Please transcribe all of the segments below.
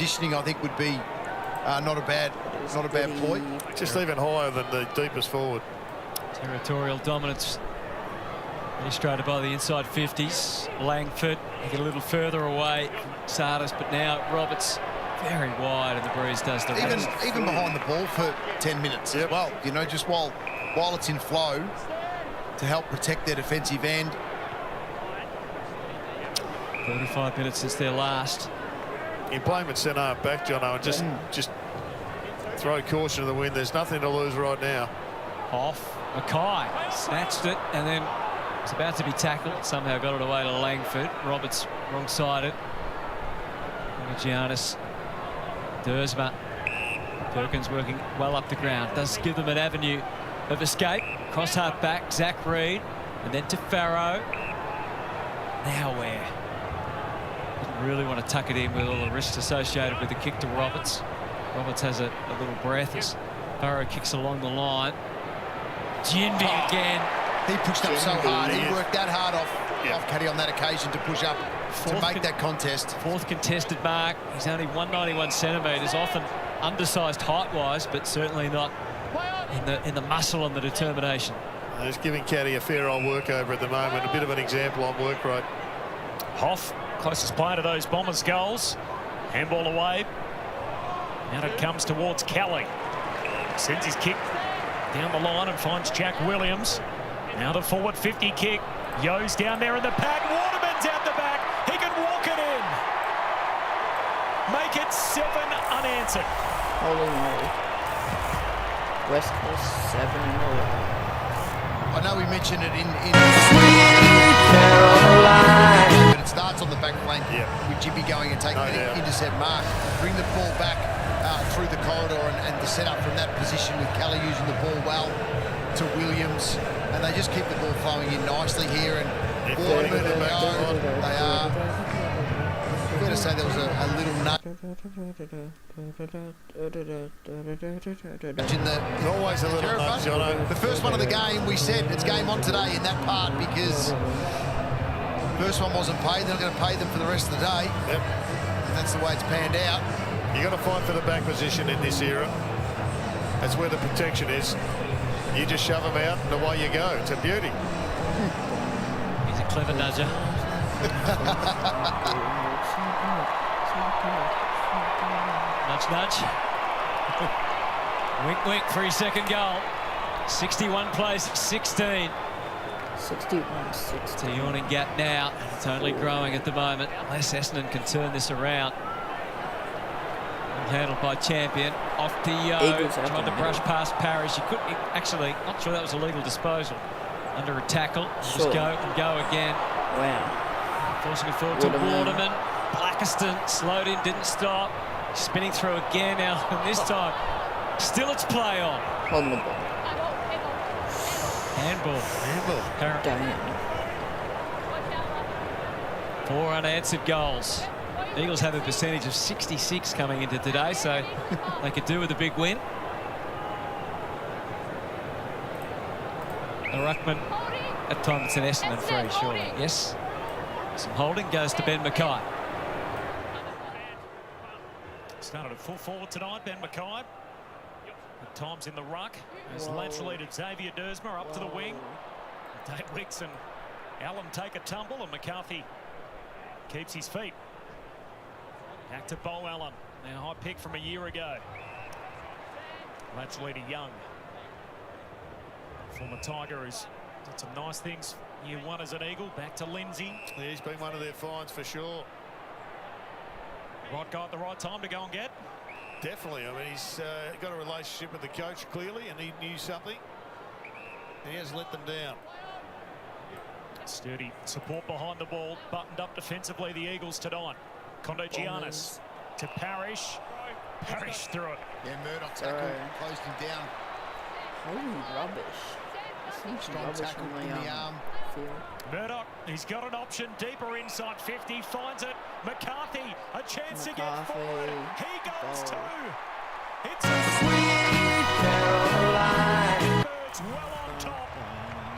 positioning, I think, would be not a bad ploy. Just even higher than the deepest forward. Territorial dominance illustrated by the inside 50s. Langford, they get a little further away from Sardis, but now Roberts very wide, and the breeze does the rest. Even behind the ball for 10 minutes as well. You know, just while it's in flow to help protect their defensive end. 35 minutes since their last. You blame it centre back, Jono, and just throw caution to the wind. There's nothing to lose right now. Off. Mackay snatched it and then was about to be tackled. Somehow got it away to Langford. Roberts wrong-sided. Giannis. Dersma. Perkins working well up the ground. Does give them an avenue of escape. Cross half back. Zach Reed. And then to Farrow. Now where? Didn't really want to tuck it in with all the risks associated with the kick to Roberts. Roberts has a little breath as Farrow kicks along the line. Ginby again. He pushed up so hard. He worked that hard off Caddy on that occasion to push up to make that contest. Fourth contested mark. He's only 191 centimetres, often undersized height-wise, but certainly not in the muscle and the determination. He's giving Caddy a fair old work over at the moment. A bit of an example on work rate. Hoff, closest player to those Bombers goals. Handball away. Now it comes towards Kelly. Sends his kick down the line and finds Jack Williams. Now the forward 50 kick. Yo's down there in the pack. Waterman's out the back. He can walk it in. Make it 7 unanswered. Holy moly. West Coast 7 in a row. I know we mentioned it in but it starts on the back flank with Ginby going and taking an intercept mark. Bring the ball back through the corridor and the set up from that position with Kelly using the ball well to Williams, and they just keep the ball flowing in nicely here. And Waterman and they are. I'm going to say there was a little nut in the. Always a little nut, Jono. The first one of the game, we said it's game on today in that part because the first one wasn't paid. They're not going to pay them for the rest of the day. Yep. And that's the way it's panned out. You got to fight for the back position in this era. That's where the protection is. You just shove them out and away you go. It's a beauty. He's a clever nudger. Nudge, nudge. Wink, wink for his second goal. 61 plays, 16. 61-16. The yawning gap now. It's only growing at the moment. Unless Essendon can turn this around. Handled by Champion. Off to Yo. Tried to brush past Parrish. He couldn't. Actually, not sure that was a legal disposal. Under a tackle. Just go and go again. Wow. Forcing it forward to Waterman. Blackiston slowed in, didn't stop. Spinning through again now, and this time, still it's play on. Holding the ball. Handball. Handball. Damn. 4 unanswered goals. Eagles have a percentage of 66 coming into today, so they could do with a big win. The ruckman, at times it's an Essendon free, surely. Yes. Some holding goes to Ben Mackay. Started at full forward tonight, Ben Mackay. At times in the ruck. As laterally to Xavier Dersma up to the wing. Dave Wicks and Allen take a tumble, and McCarthy keeps his feet. Back to Bo Allen. Now high pick from a year ago. Laterally to Young. Former Tiger who's did some nice things year 1 as an Eagle. Back to Lindsay. Yeah, he's been one of their finds for sure. Right guy at the right time to go and get. Definitely. I mean, he's got a relationship with the coach clearly, and he knew something. And he has let them down. Sturdy support behind the ball. Buttoned up defensively, the Eagles tonight. Kondo Giannis to Parrish. Parrish through it. Yeah, Murdoch tackle, closed him down. Holy rubbish. Strong tackle in the arm. Murdoch, he's got an option deeper inside 50, finds it. McCarthy, a chance to get forward. He goes too. It's a sweet Caroline. Birds well on top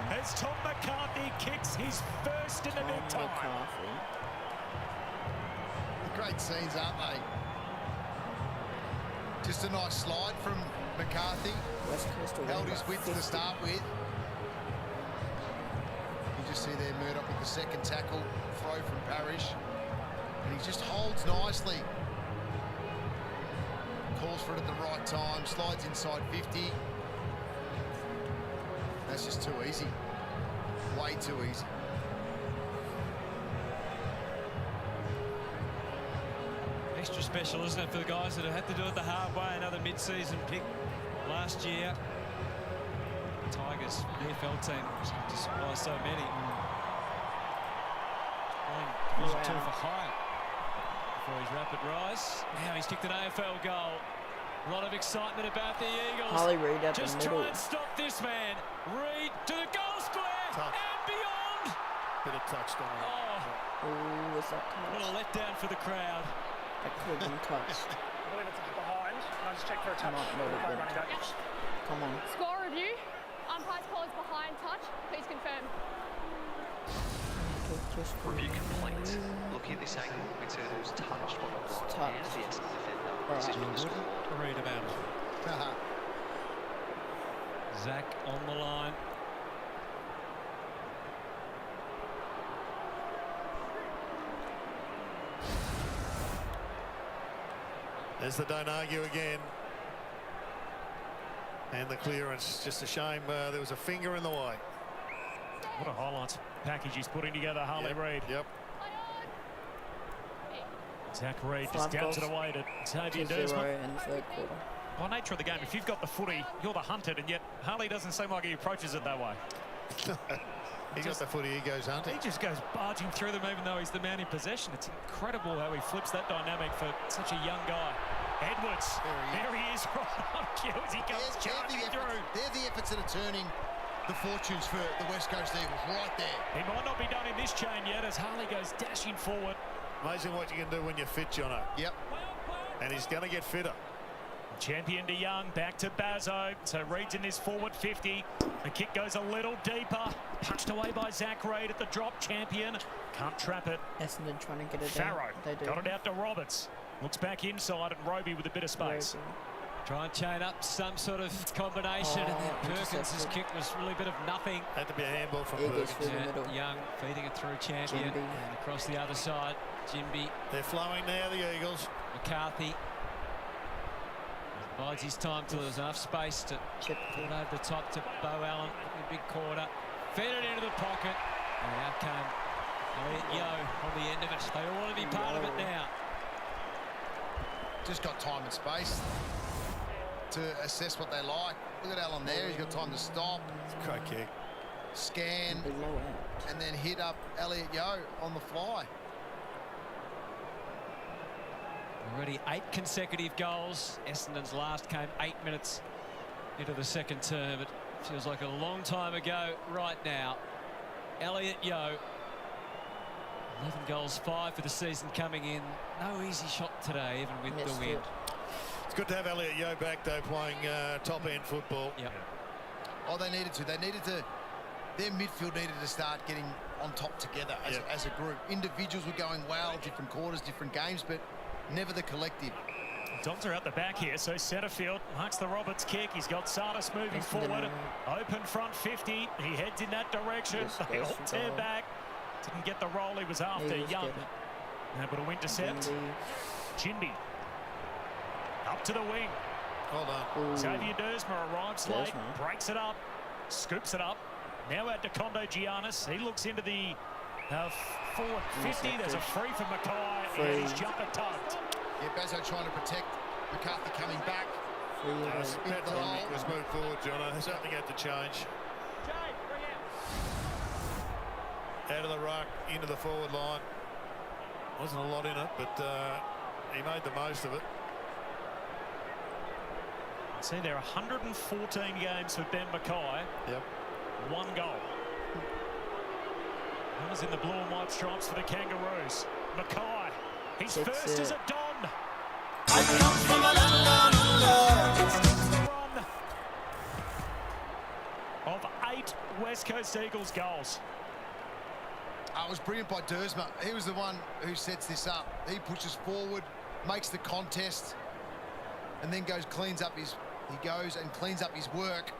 as Tom McCarthy kicks his first in the big time. Great scenes, aren't they? Just a nice slide from McCarthy. West Coast Held his width to start with. You just see there Murdoch with the second tackle, throw from Parrish. And he just holds nicely. Calls for it at the right time, slides inside 50. That's just too easy. Way too easy. Extra special, isn't it, for the guys that have had to do it the hard way? Another mid-season pick last year. Tigers, the AFL team, to supply so many. Division 2 for hire before his rapid rise. Now he's kicked an AFL goal. A lot of excitement about the Eagles. Harley Reid at Just the middle. try and stop this man. Reid to the goal square Touch. and beyond. Bit of touchdown. Oh, Oh, is that what a touch? letdown for the crowd. That could have been touched. I believe it's behind. Can I just check for a touch? Might not have been Running back. touched. Come on. Score review. Umpire's call is behind touch. Please confirm. Just Review complete. Looking at this angle, we can see that it was touched by the right hand of the Essendon defender. This is from the scoreboard. Read about it. Zach on the line. There's the don't argue again. And the clearance. Just a shame there was a finger in the way. What a highlights package he's putting together, Harley Reid. Yep. Zach Reid just 5 dabs it goals away to Xavier 2-0 Dersman. in the third quarter. By nature of the game, if you've got the footy, you're the hunted, and yet Harley doesn't seem like he approaches it that way. He got the footy, he goes hunting. He just goes barging through them even though he's the man in possession. It's incredible how he flips that dynamic for such a young guy. Edwards, there he is right on cue as he comes charging through. They're the efforts that are turning the fortunes for the West Coast Eagles right there. He might not be done in this chain yet as Harley goes dashing forward. Amazing what you can do when you're fit, Jono. Yep. And he's going to get fitter. Champion to Young, back to Bazzo. So Reid's in this forward 50. The kick goes a little deeper. Punched away by Zach Reid at the drop. Champion can't trap it. Essendon trying to get it Farrow down. They do. got it out to Roberts. Looks back inside and Roby with a bit of space. Roby. Try and chain up some sort of combination, and then Perkins' intercepted. kick was really a bit of nothing. Had to be a handball from Eagles Perkins. through the middle. Young feeding it through Champion. Jimby. And across the other side, Jimby, They're flowing now, the Eagles. McCarthy. Bides his time till there's enough space to Chip put it over the top to Bo Allen in the big quarter. Fed it into the pocket, and out came Elliot Yeo on the end of it. They all want to be part of it now. Just got time and space to assess what they like. Look at Allen there. He's got time to stop, It's a great kick. scan, below out. and then hit up Elliot Yeo on the fly. Already 8 consecutive goals. Essendon's last came 8 minutes into the second term. It feels like a long time ago right now. Elliot Yeo, 11 goals, 5 for the season coming in. No easy shot today, even with Missed the wind. it. It's good to have Elliot Yeo back, though, playing top-end football. Yep. Oh, they needed to. They needed to. Their midfield needed to start getting on top together as a group. Individuals were going well, different quarters, different games, but never the collective. Dons are out the back here, so Setterfield marks the Roberts kick. He's got Sardis moving forward. Open front 50. He heads in that direction. Yes, They all goes for tear goal. back. Didn't get the roll he was after. Eagles Young get it. able to intercept. Jimby. Chindy up to the wing. Well done. Ooh. Xavier Dersma arrives late, Dersma. breaks it up, scoops it up. Now out to Condo Giannis. He looks into the forward 50. There's a free for Mackay. Free. And he's jumper tugged. Yeah, Bazzo trying to protect McCarthy coming back. Free away. That dynamic was moved forward, Jono. Something had to change. Out of the ruck, into the forward line. Wasn't a lot in it, but he made the most of it. See, there are 114 games for Ben Mackay. Yep. 1 goal. That was in the blue and white stripes for the Kangaroos. Mackay, he's That's first it. as a Don. Run of 8 West Coast Eagles goals. It was brilliant by Dersma. He was the one who sets this up. He pushes forward, makes the contest. and then goes and cleans up his work.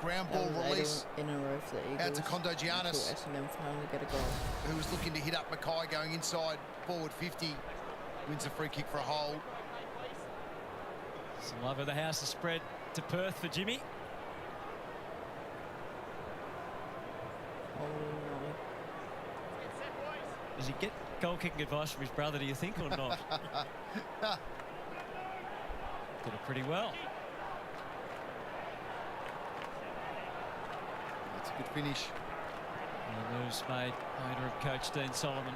Ground ball release. In a row for the Eagles. Out to Kondogiannis. Essendon finally get a goal. Who was looking to hit up Mackay going inside forward 50. Wins the free kick for a hold. Some love of the house is spread to Perth for Jimmy. Does he get goal kicking advice from his brother, do you think, or not? Did it pretty well. That's a good finish. And the moves made owner of coach Dean Solomon.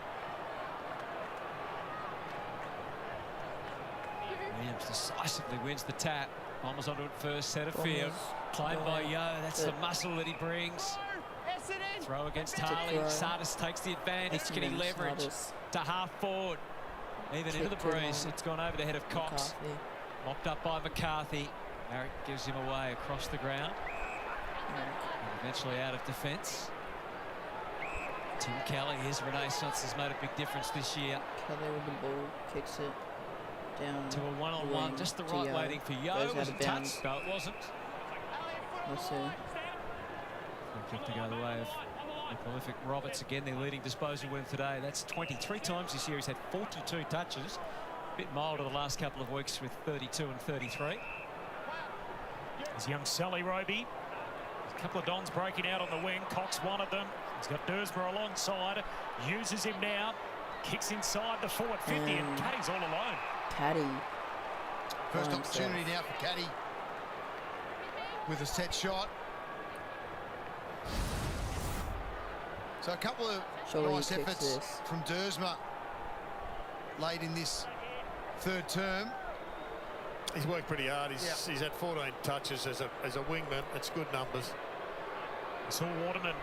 Williams decisively wins the tap. Bombers onto it first, centre field. Claimed by Yo. That's the muscle that he brings. Throw against Harley. Sardis takes the advantage. Can he leverage to half forward? Even into the breeze. It's gone over the head of Cox. Locked up by McCarthy. Merrick gives him away across the ground. And eventually out of defence. Tim Kelly, his renaissance has made a big difference this year. Kelly with the ball, kicks it down to a one-on-one, just the right waiting for Yo. Was it touched? No, it wasn't. We'll see. Kick to go the way of the prolific Roberts again, their leading disposal win today. That's 23 times this year. He's had 42 touches. A bit milder the last couple of weeks with 32 and 33. There's young Sally Roby. A couple of Dons breaking out on the wing. Cox one of them. He's got Dursborough alongside. Uses him now. Kicks inside the forward 50 and Caddy's all alone. Caddy. First opportunity now for Caddy. With a set shot. So a couple of nice efforts from Dursma late in this third term. He's worked pretty hard. He's had 14 touches as a wingman. It's good numbers. Saul Waterman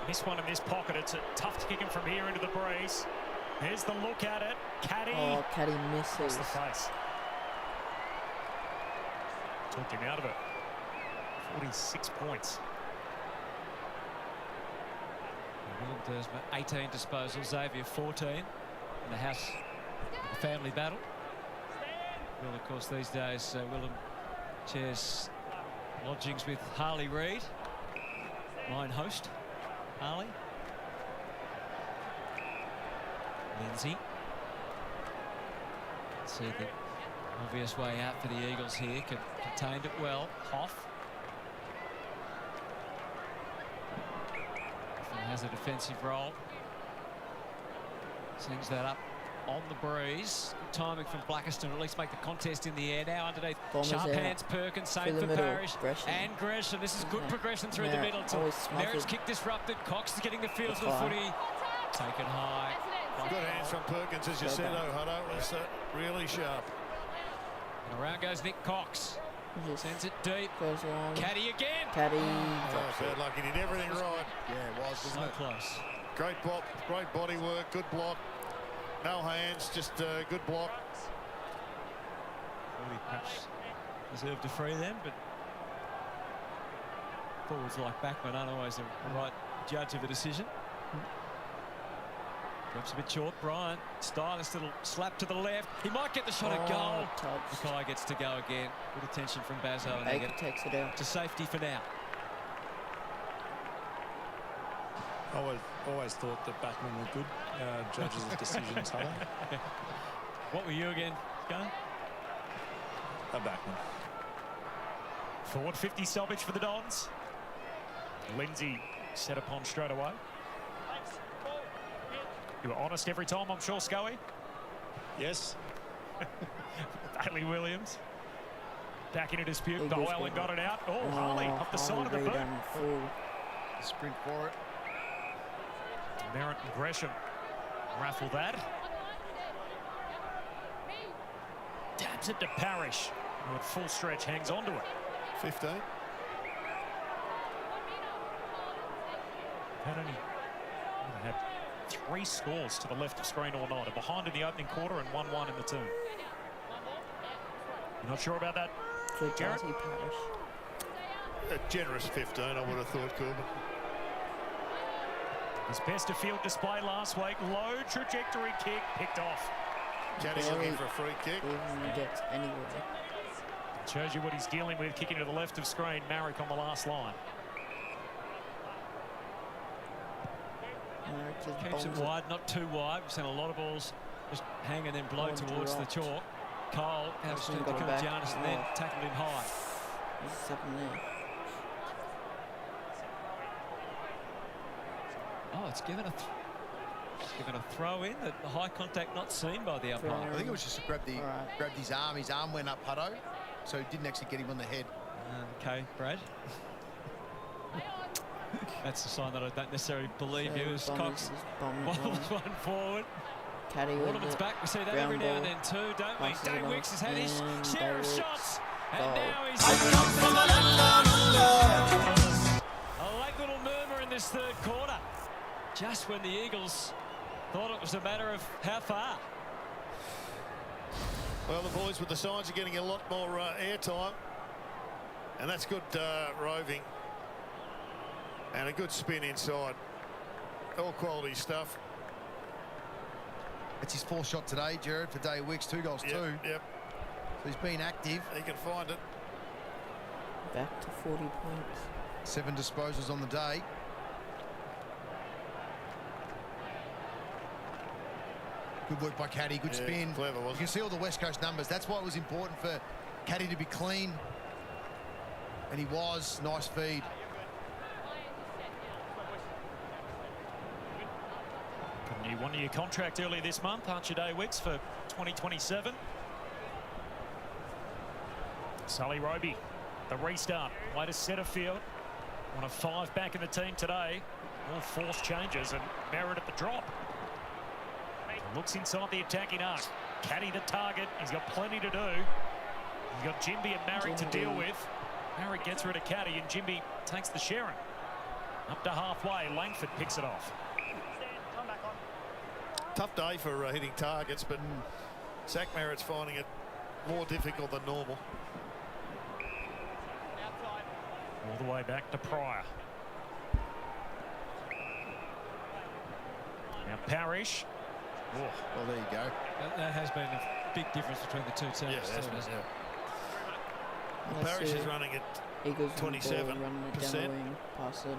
missed one in this pocket. It's tough to kick him from here into the breeze. There's the look at it. Caddy. Oh, Caddy misses. The face. Took him out of it. 46 points. Willem Dursma, 18 disposals, Xavier 14 in the house, the family battle. Well, of course, these days, Willem shares lodgings with Harley Reid, line host, Harley. Lindsay. See the obvious way out for the Eagles here, contained it well. Hoff. Has a defensive role. Sends that up on the breeze. Good timing from Blackiston to at least make the contest in the air. Now underneath. Sharp hands Perkins, same for Parrish. And Gresham. This is good progression through the middle. Merritt's kick disrupted. Cox is getting the field for the footy. Taken high. Good hands from Perkins, as you said, O'Hara. It was really sharp. And around goes Nick Cox. Sends it deep. Goes long. Caddy again. Caddy. Oh, bad luck. He did everything right. Yeah, it was, wasn't it? So close. Great body work, good block. No hands, just good block. Really perhaps deserved to free them, but forwards like Backman aren't always the right judge of a decision. Drops a bit short. Bryant, stylish little slap to the left. He might get the shot at goal. Mackay gets to go again. Good attention from Bazo. And Baker takes it out. To safety for now. I always thought that Backman were good judges of decisions, Hunter. What were you again, Gunn? A Backman. Forward 50 stoppage for the Dons. Lindsay set upon straight away. You were honest every time, I'm sure, Scully. Yes. Bailey Williams. Back into dispute. Bowen got it out. Oh, Harley up the side of the boot. Sprint for it. Merritt and Gresham raffle that. Dabs it to Parrish, who at full stretch hangs on to it. 15. Had 3 scores to the left of screen all night. A behind in the opening quarter and 1-1 in the two. You're not sure about that, Jared? A generous 15, I would have thought, Corbin. His best of field display last week. Low trajectory kick picked off. Caddy looking for a free kick. Gets anywhere. Shows you what he's dealing with. Kicking to the left of screen. Marek on the last line. Keeps it wide, not too wide. We've seen a lot of balls just hang and then blow towards the chalk. Cole has to come Giannis and then tackled him high. What's happening there? Oh, it's given a throw in. The high contact not seen by the umpire. I think it was just to grab his arm. His arm went up, Hutto, so he didn't actually get him on the head. Okay, Brad. That's a sign that I don't necessarily believe you. As Cox bobbles one forward. Waterman's back. We see that every now and then too, don't we? Dave Wicks has had his share of shots, and now he's a late little murmur in this third quarter. Just when the Eagles thought it was a matter of how far. Well, the boys with the signs are getting a lot more airtime, and that's good roving and a good spin inside. All quality stuff. It's his fourth shot today, Jared, for Dave Wicks. 2 goals, 2. Yep. So he's been active. He can find it. Back to 40 points. 7 disposals on the day. Good work by Caddy, good spin. Clever, wasn't it? You can see all the West Coast numbers. That's why it was important for Caddy to be clean. And he was. Nice feed. You won your contract earlier this month, aren't you, Dave Wicks, for 2027? Sully Roby, the restart. Way to centre field. One of 5 back in the team today. All forced changes and Merritt at the drop. Looks inside the attacking arc. Caddy the target. He's got plenty to do. He's got Jimby and Marek to deal with. Marek gets rid of Caddy and Jimby takes the Sharon. Up to halfway, Langford picks it off. Tough day for hitting targets, but Zach Merritt's finding it more difficult than normal. All the way back to Pryor. Now Parrish. Oh, well, there you go. That has been a big difference between the two teams. Yeah, Parrish is running at 27%.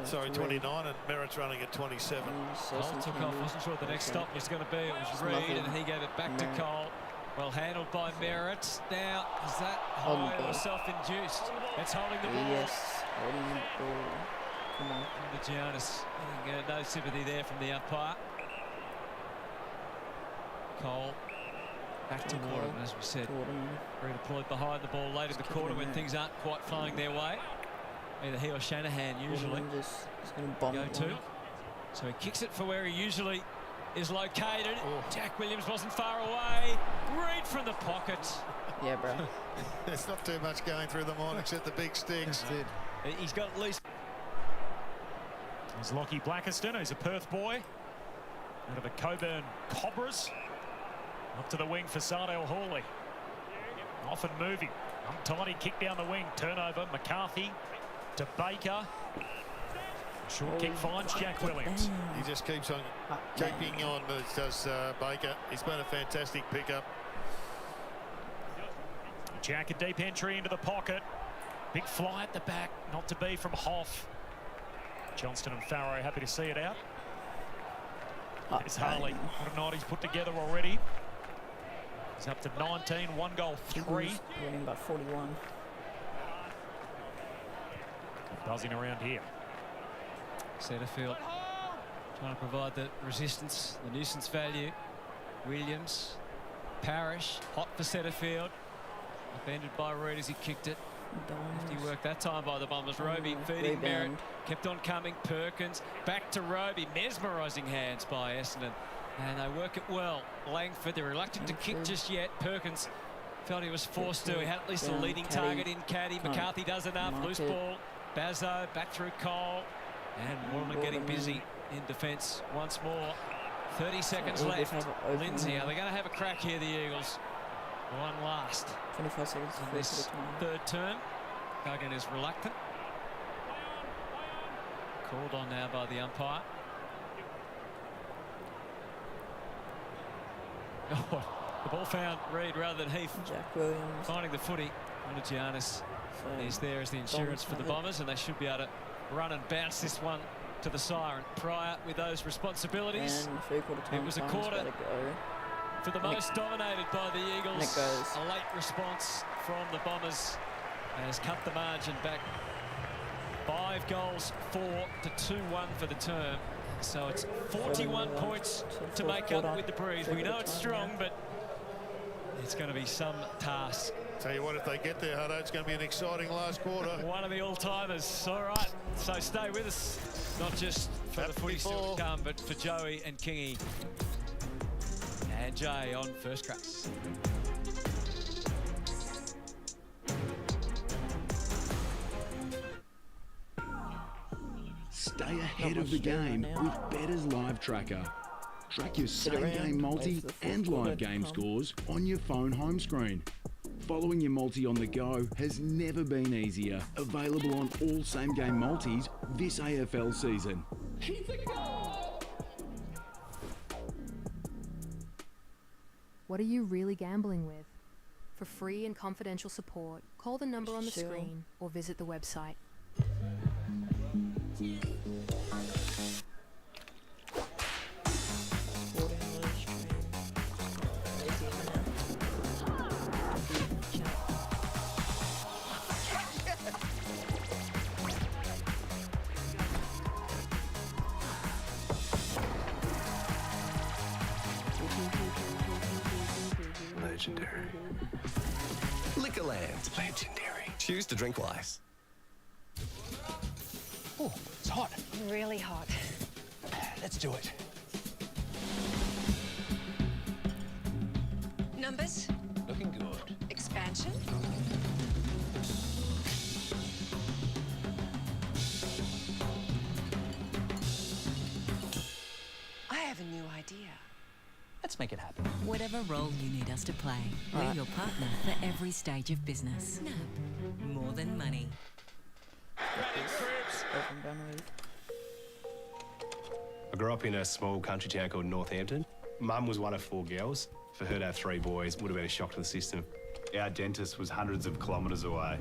Sorry, 29, and Merritt's running at 27. Cole took off. Wasn't sure what the next stop was going to be. It was Reed, and he gave it back to Cole. Well handled by Merritt. Now, is that high or self-induced? It's holding the ball. Yes, holding the ball. Come on. The Giannis. No sympathy there from the umpire. Cole back to Waterman, as we said. Redeployed behind the ball late in the quarter when things aren't quite flowing their way. Either he or Shanahan usually go to. So he kicks it for where he usually is located. Jack Williams wasn't far away. Reed from the pocket. Yeah, bro. There's not too much going through the mind except the big sticks. That's it. He's got at least. There's Lockie Blackiston, who's a Perth boy. Out of the Coburn Cobras. Up to the wing for Sardale Hawley. Often moving. Untidy kick down the wing. Turnover. McCarthy to Baker. Short kick finds Jack Williams. He just keeps on keeping on, does Baker. He's been a fantastic pickup. Jack a deep entry into the pocket. Big fly at the back. Not to be from Hoff. Johnston and Farrow happy to see it out. It's Harley. What a night he's put together already. He's up to 19, 1 goal, 3. Winning about 41. Buzzing around here. Setterfield trying to provide the resistance, the nuisance value. Williams, Parrish, hot for Setterfield. Upended by Reed as he kicked it. He worked that time by the Bombers. Roby feeding Merritt. Kept on coming. Perkins back to Roby. Mesmerising hands by Essendon. And they work it well. Langford, they're reluctant to kick just yet. Perkins felt he was forced to. He had at least a leading target in Caddy. McCarthy does enough. Loose ball. Bazzo back through Cole. And Waterman getting busy in defence once more. 30 seconds left. Lindsay, are they going to have a crack here, the Eagles? One last. 25 seconds in this third term. Duggan is reluctant. Called on now by the umpire. The ball found Reid rather than Heath. Jack Williams. Finding the footy. Giannis is there as the insurance for the Bombers, and they should be able to run and bounce this one to the siren. Pryor with those responsibilities. And 3/4 time. It was a quarter for the most dominated by the Eagles. A late response from the Bombers has cut the margin back 5 goals, 4 to 2-1 for the term. So it's 41 points to make up with the Breeze. We know it's strong, but it's going to be some task. Tell you what, if they get there, Hutto, it's going to be an exciting last quarter. One of the all-timers. All right, so stay with us. Not just for the footy still to come, but for Joey and Kingy and Jay on First Crack. Stay ahead of the game with Better's Live Tracker. Track your same-game multi and live game scores on your phone home screen. Following your multi on the go has never been easier. Available on all same-game multis this AFL season. What are you really gambling with? For free and confidential support, call the number on the screen or visit the website. Legendary. Liquorland. Legendary. Choose to drink wise. Oh, it's hot. Really hot. Let's do it. Numbers? Looking good. Expansion? I have a new idea. Let's make it happen. Whatever role you need us to play, we're your partner for every stage of business. NAB. More than money. I grew up in a small country town called Northampton. Mum was one of 4 girls. For her to have 3 boys would have been a shock to the system. Our dentist was hundreds of kilometres away.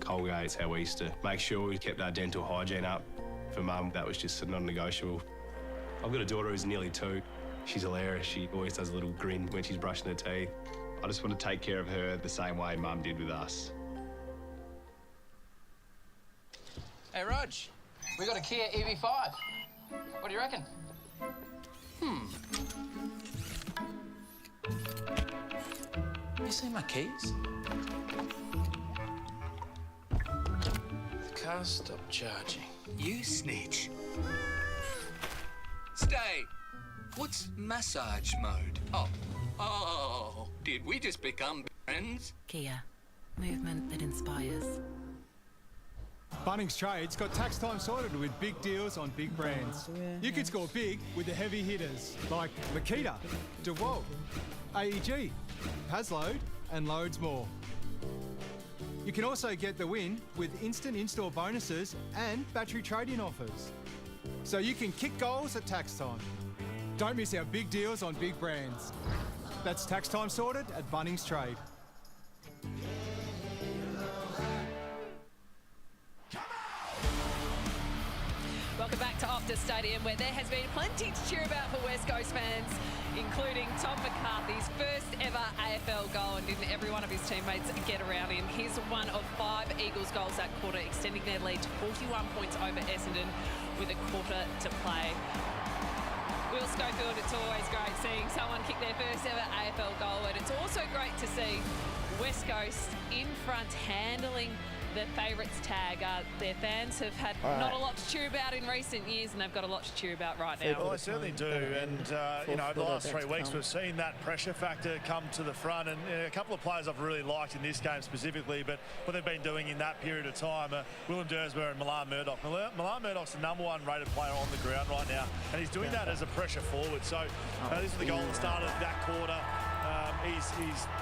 Colgate's how we used to make sure we kept our dental hygiene up. For Mum, that was just non-negotiable. I've got a daughter who's nearly 2. She's hilarious. She always does a little grin when she's brushing her teeth. I just want to take care of her the same way Mum did with us. Hey, Rog, we got a Kia EV5. What do you reckon? You see my keys? The car stopped charging. You snitch. Stay. What's massage mode? Oh, did we just become friends? Kia. Movement that inspires. Bunnings Trade's got tax time sorted with big deals on big brands. You can score big with the heavy hitters like Makita, DeWalt, AEG, Hasload and loads more. You can also get the win with instant in-store bonuses and battery trade-in offers. So you can kick goals at tax time. Don't miss our big deals on big brands. That's tax time sorted at Bunnings Trade. Welcome back to Optus Stadium, where there has been plenty to cheer about for West Coast fans, including Tom McCarthy's first ever AFL goal, and didn't every one of his teammates get around him. He's one of 5 Eagles goals that quarter, extending their lead to 41 points over Essendon with a quarter to play. Will Schofield, it's always great seeing someone kick their first ever AFL goal, and it's also great to see West Coast in front handling the favourites tag. Their fans have had not a lot to cheer about in recent years, and they've got a lot to cheer about right now. Well, they certainly do, and you know, over the last 3 weeks we've seen that pressure factor come to the front, and a couple of players I've really liked in this game specifically, but what they've been doing in that period of time, Willem Dersma and Milan Murdoch. Milan Murdoch's the #1 rated player on the ground right now, and he's doing that as a pressure forward. So this is the goal that started that quarter. He's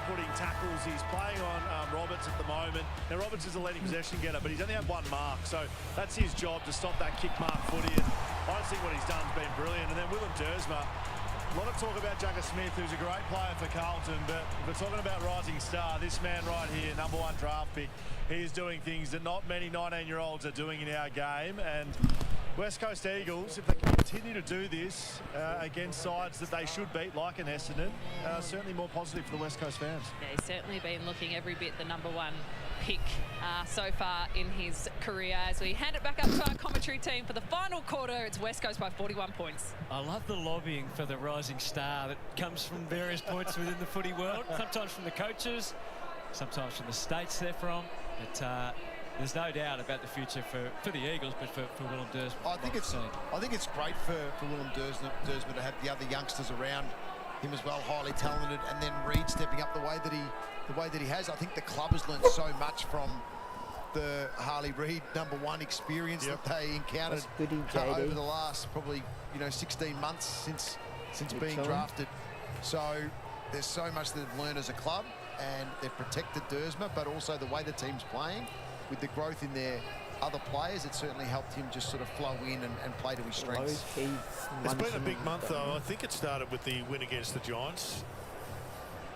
putting tackles. He's playing on Roberts at the moment. Now, Roberts is a leading possession getter, but he's only had 1 mark, so that's his job to stop that kick mark footy. And I just think what he's done has been brilliant. And then Willem Dersma, A lot of talk about Jagger Smith, who's a great player for Carlton, but if we're talking about rising star, this man right here, #1 draft pick, he is doing things that not many 19-year-olds are doing in our game. And West Coast Eagles, if they continue to do this against sides that they should beat, like an Essendon, certainly more positive for the West Coast fans. Yeah, he's certainly been looking every bit the #1 pick so far in his career. As we hand it back up to our commentary team for the final quarter, it's West Coast by 41 points. I love the lobbying for the rising star that comes from various points within the footy world, sometimes from the coaches, sometimes from the states they're from. But there's no doubt about the future for the Eagles, but for Willem Dersma. I think it's great for Willem Dersma to have the other youngsters around him as well, highly talented, and then Reid stepping up the way that he has. I think the club has learned so much from the Harley Reid #1 experience that they encountered over the last probably 16 months since being drafted. So there's so much that they've learned as a club, and they've protected Dersma, but also the way the team's playing with the growth in their other players, it certainly helped him just sort of flow in and play to his strengths. It's been a big month, though. I think it started with the win against the Giants,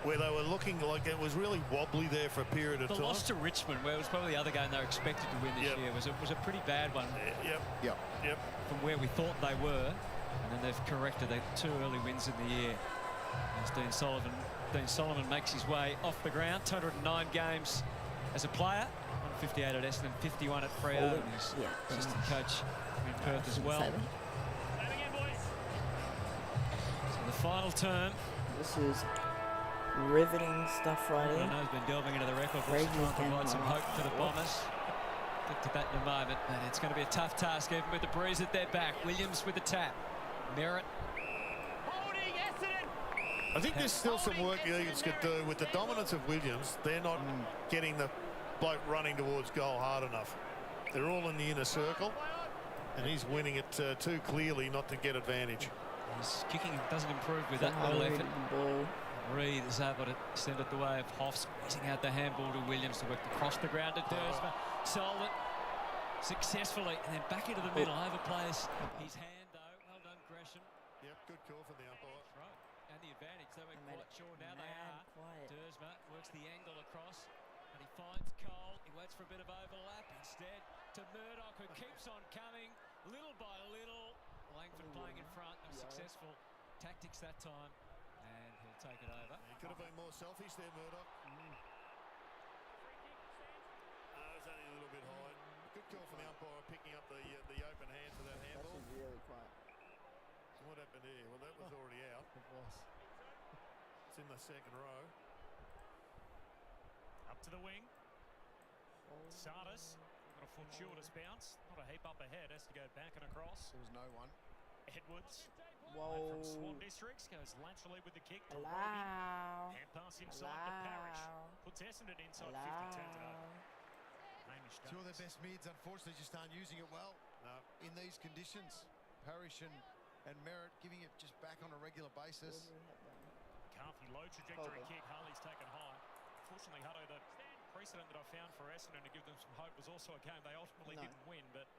where they were looking like it was really wobbly there for a period of time. The loss to Richmond, where it was probably the other game they were expected to win this year, was a pretty bad one. Yep. From where we thought they were, and then they've corrected their 2 early wins in the year. As Dean Solomon makes his way off the ground, 209 games as a player, 158 at Essendon, 51 at Freo, and he's assistant coach in Perth as well. So the final term. This is riveting stuff right here. I know he's been delving into the record books to try and provide some hope for the Bombers. Get to that in a moment, but it's going to be a tough task even with the breeze at their back. Williams with the tap. Merritt. I think there's still some work the Eagles could do with the dominance of Williams. They're not getting the bloke running towards goal hard enough. They're all in the inner circle, and he's winning it too clearly not to get advantage. His kicking doesn't improve with that little effort. Reid is able to send it the way of Hoff, squeezing out the handball to Williams to work across the ground to Dersma. Sold it successfully, and then back into the middle. Overplays his hand, though. Well done, Gresham. Yep, good call from the umpire. That's right. And the advantage, they were quite sure now they are. Dersma works the angle across, and he finds Cole. He waits for a bit of overlap. Instead, to Murdoch, who keeps on coming little by little. Langford playing in front. No successful tactics that time. And he'll take it over. He could have been more selfish there, Murdoch. It's only a little bit high. Good call from the umpire, picking up the open hand for that handball. That was really quiet. So what happened here? Well, that was already out. It was. It's in the second row. Up to the wing. Sardis got a fortuitous bounce. Not a heap up ahead. Has to go back and across. There was no one. Edwards. Whoa. From Swan Districts goes laterally with the kick to Roby. Hand pass inside to Parrish. Puts Essendon inside 50-10 today. Two of their best mids, unfortunately, just aren't using it well in these conditions. Parrish and Merritt giving it just back on a regular basis. McCarthy, low trajectory kick. Harley's taken high. Fortunately, Hutto, the precedent that I found for Essendon to give them some hope was also a game they ultimately didn't win. But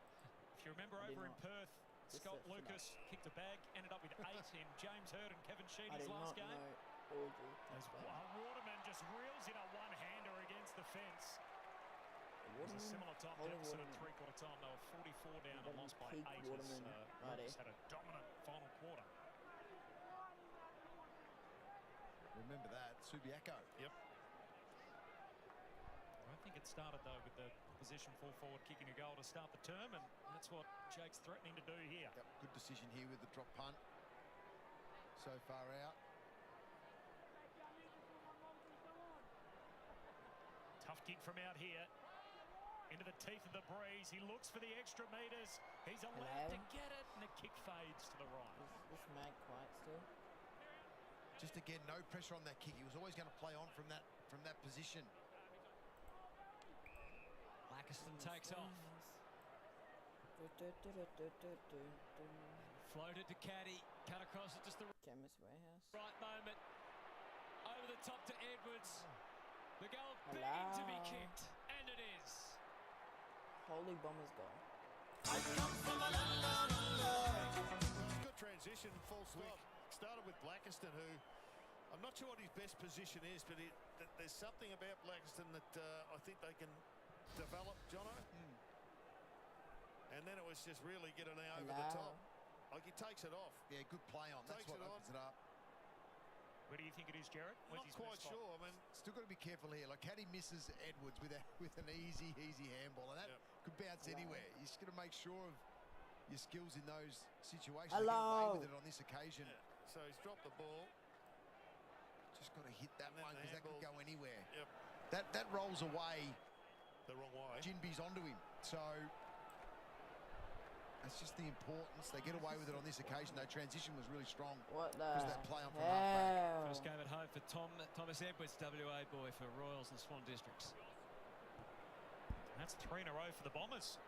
if you remember over in Perth, Scott Lucas kicked a bag, ended up with 8 in James Hurd and Kevin Sheedy's last game. As Waterman just reels in a one-hander against the fence. It was a similar time deficit at three-quarter time. They were 44 down and lost by 8. Waterman had a dominant final quarter. Remember that, Subiaco. Yep. I think it started, though, with the position full forward kicking a goal to start the term, and that's what Jake's threatening to do here. Yep, good decision here with the drop punt. So far out. Tough kick from out here. Into the teeth of the breeze. He looks for the extra metres. He's allowed to get it, and the kick fades to the right. Is this Mag quiet still? Just again, no pressure on that kick. He was always going to play on from that position. Lackeston takes off. Floated to Caddy. Cut across it, just the Chemist Warehouse. right moment. Over the top to Edwards. The goal begging to be kicked, and it is. Holy Bombers goal. Good transition, full stop. started with Blackiston, who I'm not sure what his best position is, but there's something about Blackiston that I think they can develop, Jono. And then it was just really getting over the top. Like he takes it off. Yeah, good play on. That's what opens it up. Where do you think it is, Jared? Not quite sure. I mean, still got to be careful here. Like, Caddy misses Edwards with an easy handball, and that could bounce anywhere. You just got to make sure of your skills in those situations. Get away with it on this occasion. Yeah. So he's dropped the ball. Just got to hit that one because that could go anywhere. Yep. That rolls away. The wrong way. Jinby's onto him. So that's just the importance. They get away with it on this occasion. Their transition was really strong. What the that play on from halfback. First game at home for Thomas Edwards, WA boy for Royals and Swan Districts. That's 3 in a row for the Bombers.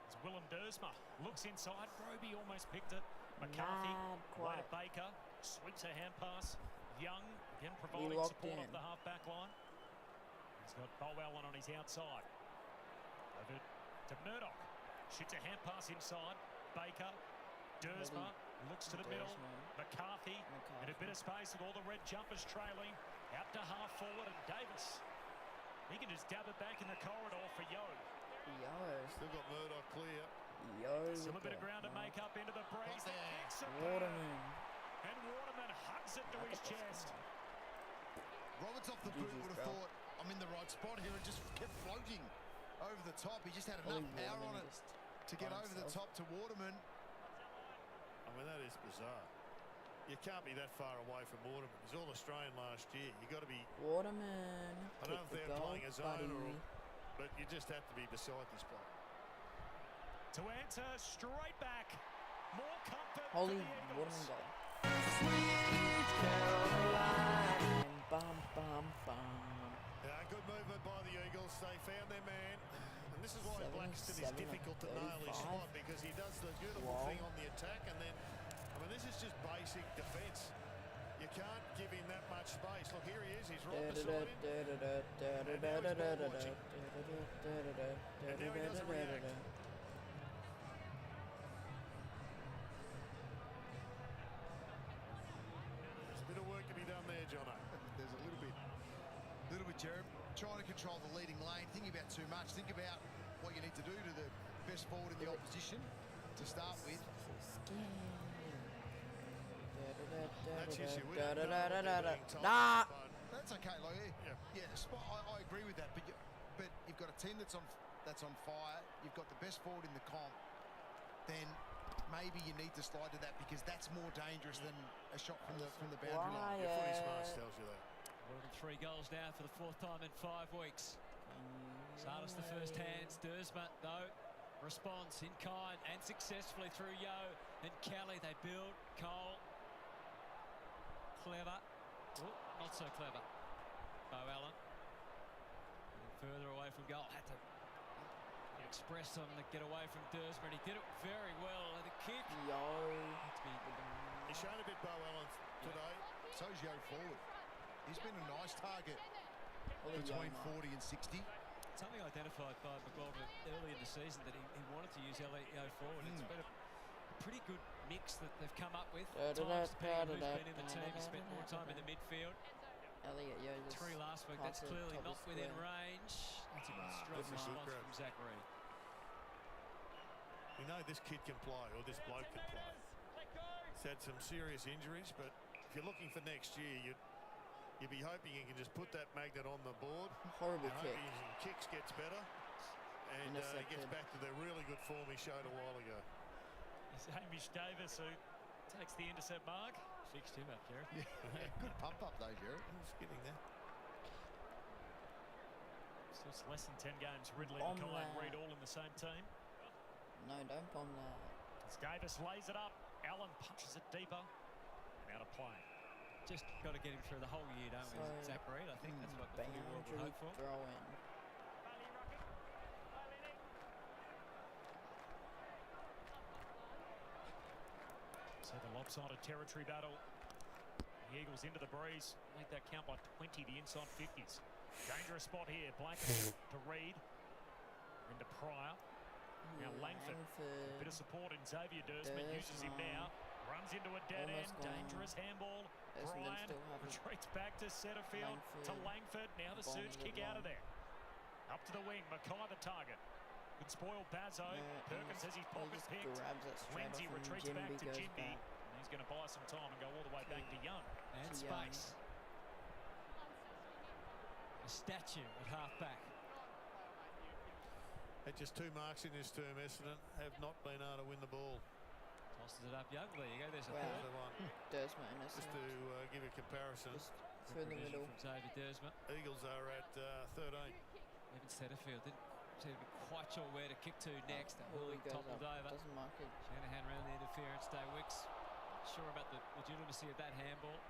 It's Willem Dersma. Looks inside. Roby almost picked it. McCarthy. Wade Baker. Sweeps a hand pass. Young again providing support off the half-back line. He's got Bo Allen on his outside. Over to Murdoch. Shoots a hand pass inside. Baker. Dersma looks to the middle. McCarthy in a bit of space with all the red jumpers trailing. Out to half forward, and Davis. He can just dab it back in the corridor for Yo. Still got Murdoch clear. Still a bit of ground to make up into the breeze. Waterman. And Waterman hugs it to his chest. Roberts off the boot would have thought, I'm in the right spot here, and just kept floating over the top. He just had enough power on it to get over the top to Waterman. I mean, that is bizarre. You can't be that far away from Waterman. He's All-Australian last year. You've got to be... Waterman. I don't know if they're playing a zone, but you just have to be beside this bloke. To answer, straight back. More comfort Holy for the Eagles. Waterman goal. Sweet Caroline. Bum, bum, bum. Yeah, good movement by the Eagles. They found their man. And this is why Blackiston is difficult to nail his spot, because he does the beautiful thing on the attack, and then, I mean, this is just basic defence. You can't give him that much space. Look, here he is. He's right beside him. And now he's ball watching. And now he doesn't react. There's a bit of work to be done there, Jono. There's a little bit, Jared. Trying to control the leading lane. Thinking about too much. Think about what you need to do to the best forward in the opposition to start with. That's issue. Nah. That's okay, Logie. I agree with that. But you've got a team that's on fire. You've got the best forward in the comp. Then maybe you need to slide to that, because that's more dangerous than a shot from the boundary line. Your footy smarts tells you that. More than 3 goals now for the 4th time in 5 weeks. Sardis the first hands. Dersma, though, responds in kind and successfully through Yo and Kelly. They build. Cole. Clever. Ooh, not so clever. Bo Allen. Further away from goal. Had to express on the get away from Dersma, and he did it very well. And the kick. He's shown a bit Bo Allen today. So's Yo forward. He's been a nice target between 40 and 60. Something identified by McGoldrick early in the season, that he wanted to use Elliot Yo forward. It's been a pretty good mix that they've come up with. Times depending on who's been in the team, has spent more time in the midfield. Elliot Yo. 3 last week. That's clearly not within range. That's a good strong response from Zach Reed. We know this kid can play, or this bloke can play. He's had some serious injuries, but if you're looking for next year, you'd be hoping he can just put that magnet on the board. Horrible kick. His kicks gets better, and he gets back to the really good form he showed a while ago. It's Hamish Davis who takes the intercept mark. Fixed him up, Jared. Yeah, good pump up though, Jared. He's getting there. So it's less than 10 games. Ridley and Colin Reid all in the same team. No, don't bomb that. As Davis lays it up, Allen punches it deeper and out of play. Just got to get him through the whole year, don't we, Zach Reed? I think that's what the footy world would hope for. Throw in. So the lopsided territory battle. The Eagles into the breeze. Make that count by 20, the inside 50s. Dangerous spot here. Blanket to Reid. Into Pryor. Now Langford. A bit of support in Xavier Dersma. Uses him now. Runs into a dead Almost end. gone. Dangerous handball. Essendon Brian still have it. retreats back to centre field to Langford. Now the Ball surge is kick long. out of there. Up to the wing. Mackay the target. Could spoil Bazzo. Perkins has his pocket just picked. grabs it straight Wins, he off and retreats Jimby back to goes Jimby. back. And he's going to buy some time and go all the way back to Young. And To Young. space. A statue at half-back. Had just 2 marks in this term. Essendon have not been able to win the ball. Tosses it up Young. There you go. There's a Wow. third. The one. Dersma and Just Essendon. to give a comparison, Just through the middle. From Xavier Dersma. Eagles are at 13. Even Setterfield didn't seem to be quite sure where to kick to next. That Ball Hurley goes toppled up. over. Doesn't mark it. Shanahan around the interference. Day Wicks not sure about the legitimacy of that handball.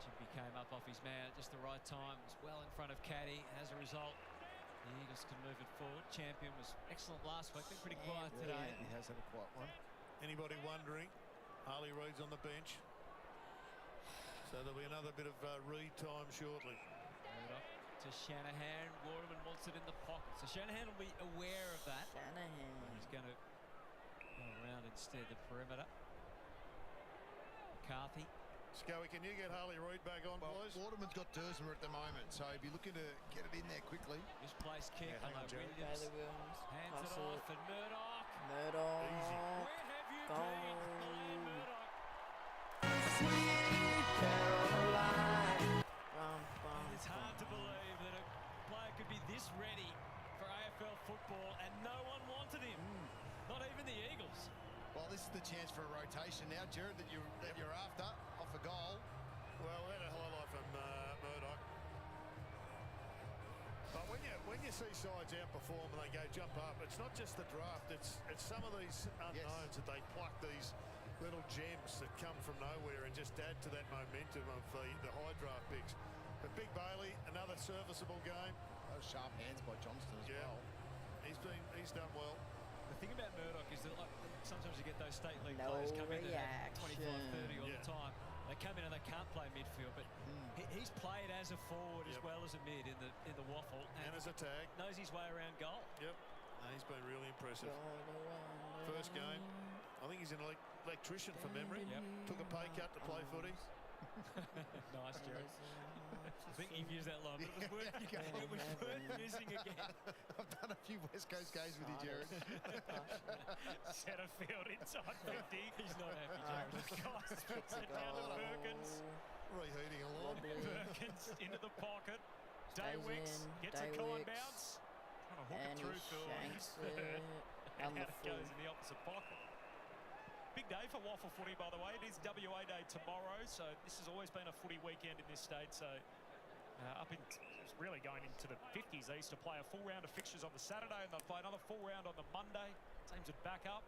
Jimby came up off his man at just the right time. Was well in front of Caddy. As a result, the Eagles can move it forward. Champion was excellent last week. Been pretty quiet today. He has had a quiet one. Anybody wondering? Harley Reid's on the bench. So there'll be another bit of Reid time shortly. Murdoch to Shanahan. Waterman wants it in the pocket. So Shanahan will be aware of that. Shanahan. He's going to go around instead the perimeter. McCarthy. Scully, can you get Harley Reid back on, please? Waterman's got Dersma at the moment, so he'd be looking to get it in there quickly. Misplaced kick. hang on, Jerry. Williams. Taylor Williams. Hands Pass it off, and Murdoch. Murdoch. Where have you been, Glenn Murdoch? It's hard to believe that a player could be this ready for AFL football, and no one wanted him. Not even the Eagles. Well, this is the chance for a rotation now, Jared, that you're after off a goal. Well, we had a highlight from Murdoch. But when you see sides outperform and they go jump up, it's not just the draft. It's some of these unknowns that they pluck, these little gems that come from nowhere and just add to that momentum of the high draft picks. But Big Bailey, another serviceable game. Those sharp hands by Johnston as well. He's done well. The thing about Murdoch is that sometimes you get those state league No players come in at reaction. 25-30 all the time. They come in and they can't play midfield, but he's played as a forward as well as a mid in the waffle. And as a tag. Knows his way around goal. Yep. He's been really impressive. First game. I think he's an electrician from memory. Yep. Took a pay cut to play footy. Nice, Jerry. I think you've used that line, but it was worth using again. I've done a few West Coast games with you, Jared. Setterfield inside 50. He's not happy, Jared. Guys puts it down to Perkins. Reheating along. Perkins into the pocket. Stays Daywicks in, gets a kind Daywicks. bounce. Trying to hook And it he through for his shanks third. it And down the out it goes full. in the opposite pocket. Big day for waffle footy, by the way. It is WA Day tomorrow, so this has always been a footy weekend in this state. So it's really going into the 50s. They used to play a full round of fixtures on the Saturday, and they'll play another full round on the Monday. Teams are back up.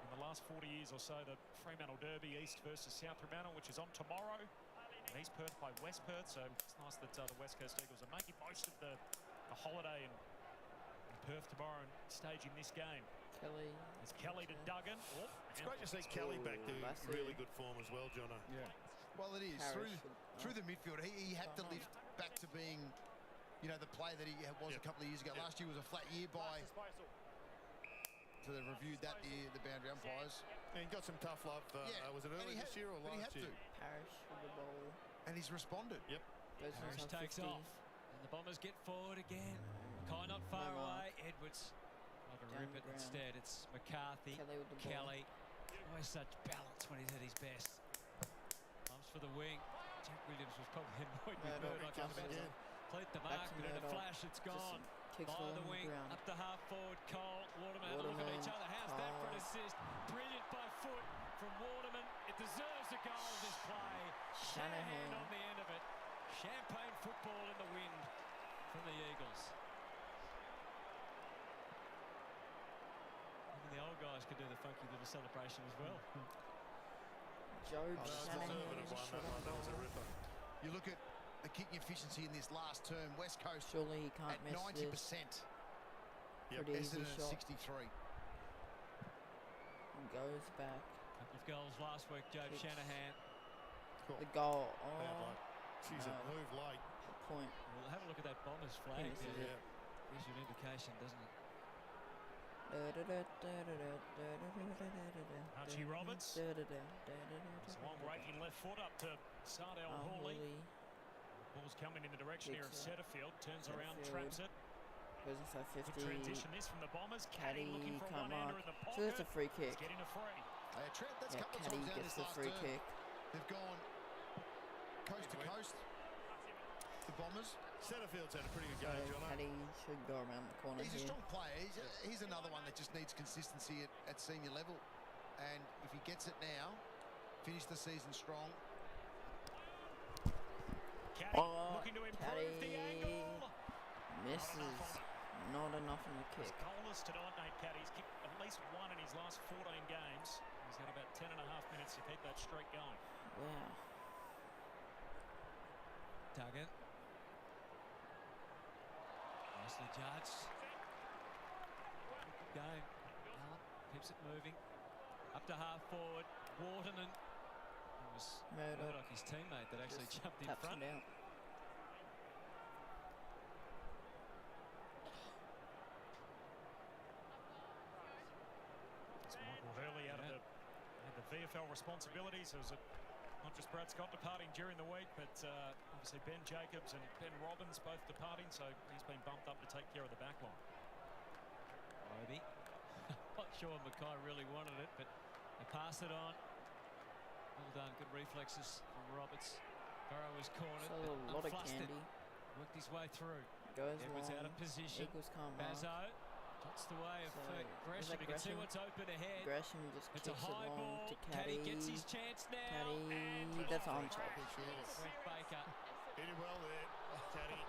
In the last 40 years or so, the Fremantle Derby, East versus South Fremantle, which is on tomorrow. And East Perth by West Perth, so it's nice that the West Coast Eagles are making most of the holiday in Perth tomorrow and staging this game. Kelly. It's Kelly to Duggan. It's great to see Kelly back to really good form as well, Jono. Yeah. Well, it is. Through the midfield, he had to lift back to being, the player that he was a couple of years ago. Last year was a flat year by... So they reviewed that year, the boundary umpires. And he got some tough love. Was it early this year or last year? Parrish with the ball. And he's responded. Yep. Parrish takes off. And the Bombers get forward again. Kai not far away. Edwards like a rip it instead. It's McCarthy. Kelly. Always such balance when he's at his best. Comes for the wing. Jack Williams was probably annoyed with Murdoch on the complete the mark, but in a flash it's gone. By the wing, up to half forward, Cole, Waterman have a look at each other. How's that for an assist? Brilliant by foot from Waterman. It deserves a goal, this play. Shanahan on the end of it. Champagne football in the wind from the Eagles. Even the old guys could do the funky little celebration as well. Joe Shanahan. That was a ripper. You look at the kicking efficiency in this last term, West Coast surely he can't at miss 90%. Pretty easy Essendon at shot. 63. Goes back. Couple of goals last week, Joe Shanahan. Cool. The goal. She's a move late. Good point. Well, have a look at that Bombers flag. Gives Gives you an indication, doesn't it? Archie Roberts. It's a long raking left foot up to Sardell Hawley. Ball's coming in the direction here of Setterfield. Turns around, traps it. Goes inside 50. Good transition this from the Bombers. Caddy looking for a can't one-hander mark. in the pocket. So that's a free kick. He's getting a free. Trent, that's a couple of Caddy times down gets this the last free term. kick. They've gone coast to coast, the Bombers. Setterfield's had a pretty good game, So John. Caddy should go around the corner He's here. a strong player. He's another one that just needs consistency at senior level. And if he gets it now, finish the season strong. Caddy looking to improve the angle. Misses. Not enough in the kick. Goalless tonight, Nate Caddy's kicked at least one in his last 14 games. He's got about 10.5 minutes to keep that streak going. Wow. Duggan. Nicely judged. Good game. Allen keeps it moving. Up to half forward. Wharton, and it was Murdoch, his teammate, that actually jumped in front. Him down. It's Michael Hurley out of the VFL responsibilities. It was not just Brad Scott departing during the week, but obviously Ben Jacobs and Ben Robbins both departing, so he's been bumped up to take care of the back line. Roby. Not sure Mackay really wanted it, but they pass it on. Well done, good reflexes from Roberts. Burrow was cornered. So a lot of candy. Worked his way through. Goes Edwards long. out of position. Eagles can't mark. Bazzo gets the way of Gresham. You can see what's open ahead. Gresham just it's kicks a high it long ball. to Caddy. Gets his chance now. Caddy, that's on top. Brent Baker. Hit him well there, Caddy.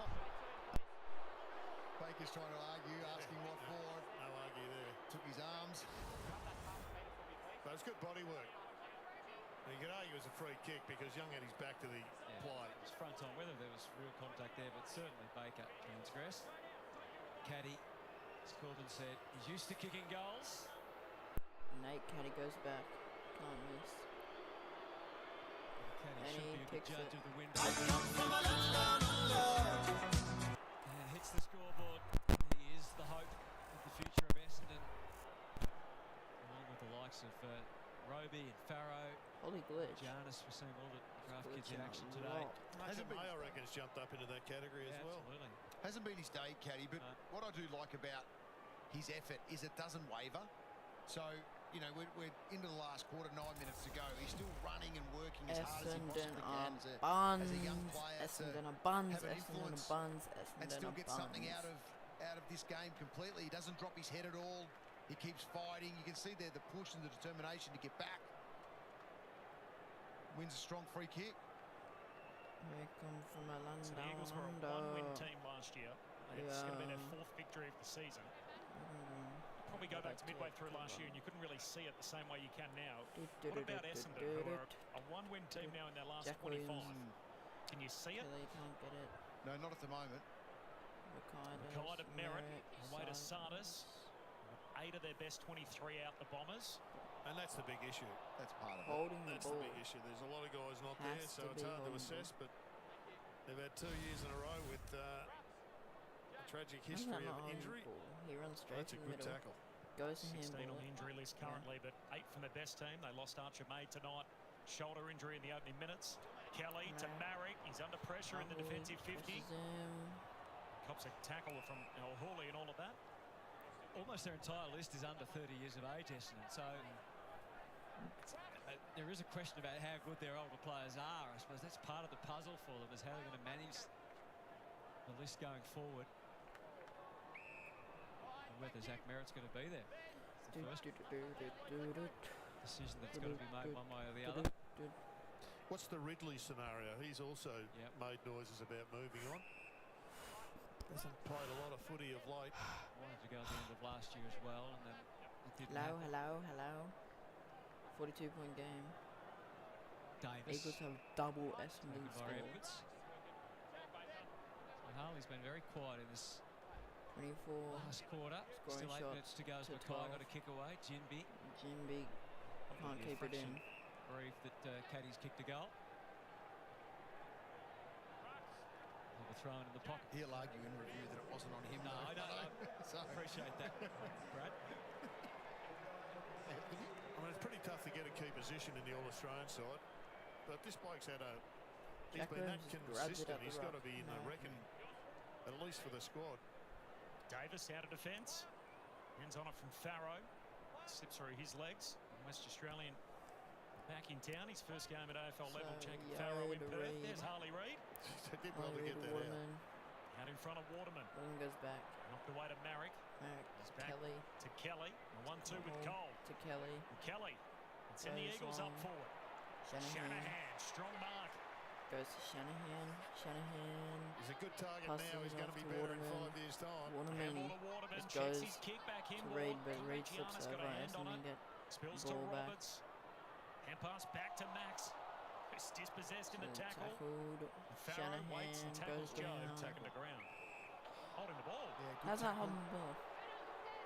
Baker's trying to argue, asking what for. No argue there. Took his arms. But it's good body work. You could argue it's a free kick because Young had his back to the play. It's front on, whether there was real contact there, but certainly Baker transgressed. Caddy, as Corbin said, he's used to kicking goals. Nate Caddy goes back. Can't miss. Caddy should be a good judge of the window. And hits the scoreboard. He is the hope of the future of Essendon, along with the likes of Roby and Farrow. Holy glitch. Giannis, we're seeing all the draft kids in action today. Hasn't been, I reckon, has jumped up into that category as well. Absolutely. Hasn't been his day, Caddy, but what I do like about his effort is it doesn't waver. So, you know, we're into the last quarter, 9 minutes to go. He's still running and working as hard as he possibly can as a young player Essendon to buns, have an Essendon influence buns, and still get something out of this game completely. He doesn't drop his head at all. He keeps fighting. You can see there the push and the determination to get back. Wins a strong free kick. Here come from Orlando. So the Eagles were a one-win team last year. It's going to be their 4th victory of the season. Probably go back to midway through last year and you couldn't really see it the same way you can now. What about Essendon, who are a one-win team now in their last 25? Can you see it? They can't get it. No, not at the moment. Mackay to Merritt, away to Sardis. 8 of their best 23 out the Bombers. And that's the big issue. That's part of it. That's the big issue. There's a lot of guys not there, so it's hard to assess, but they've had 2 years in a row with a tragic history of injury. He runs straight That's a good tackle. Goes to 16 on the injury list currently, but 8 from their best team. They lost Archer May tonight. Shoulder injury in the opening minutes. Kelly to Marrick. He's under pressure in the defensive 50. Cops a tackle from Hawley and all of that. Almost their entire list is under 30 years of age, Essendon. So there is a question about how good their older players are. I suppose that's part of the puzzle for them, is how they're going to manage the list going forward. And whether Zach Merritt's going to be there. It's the first decision that's got to be made one way or the other. What's the Ridley scenario? He's also made noises about moving on. Hasn't played a lot of footy of late. Wanted to go at the end of last year as well, and then it didn't hello. 42-point game. Davis. Eagles have double Essendon scores. Harley's been very quiet in this 24 last quarter. Still 8 minutes to go as Mackay got a kick away. Jinby can't keep it in. Grief that Caddy's kicked a goal. Thrown in the pocket. He'll argue in review that it wasn't on him. No, I don't. So appreciate that, Brad. I mean, it's pretty tough to get a key position in the All-Australian side, but this bloke's had a... He's been that consistent. He's got to be in the reckoning, at least for the squad. Davis out of defence. Ends on it from Farrow. Slips through his legs. West Australian back in town. His first game at AFL level. Jacob Farrow in Perth. There's Harley Reid. They did well to get that out in front of Waterman. Waterman goes back. Knocked away to Marrick. He's back Kelly. To Kelly. A 1-2 with Cole. To Kelly. And Kelly. And send the Eagles up forward. Shanahan. Strong mark. Goes to Shanahan. He's a good target now. He's going to be better in 5 years' time. Waterman just goes his kick back to Reid, but Reid slips over. Essendon get spills ball to Roberts. Hand pass back to Max. Who's dispossessed in the tackle. Tackled. Shanahan goes down. Taken to ground. Holding the ball. Yeah, how's that holding the ball?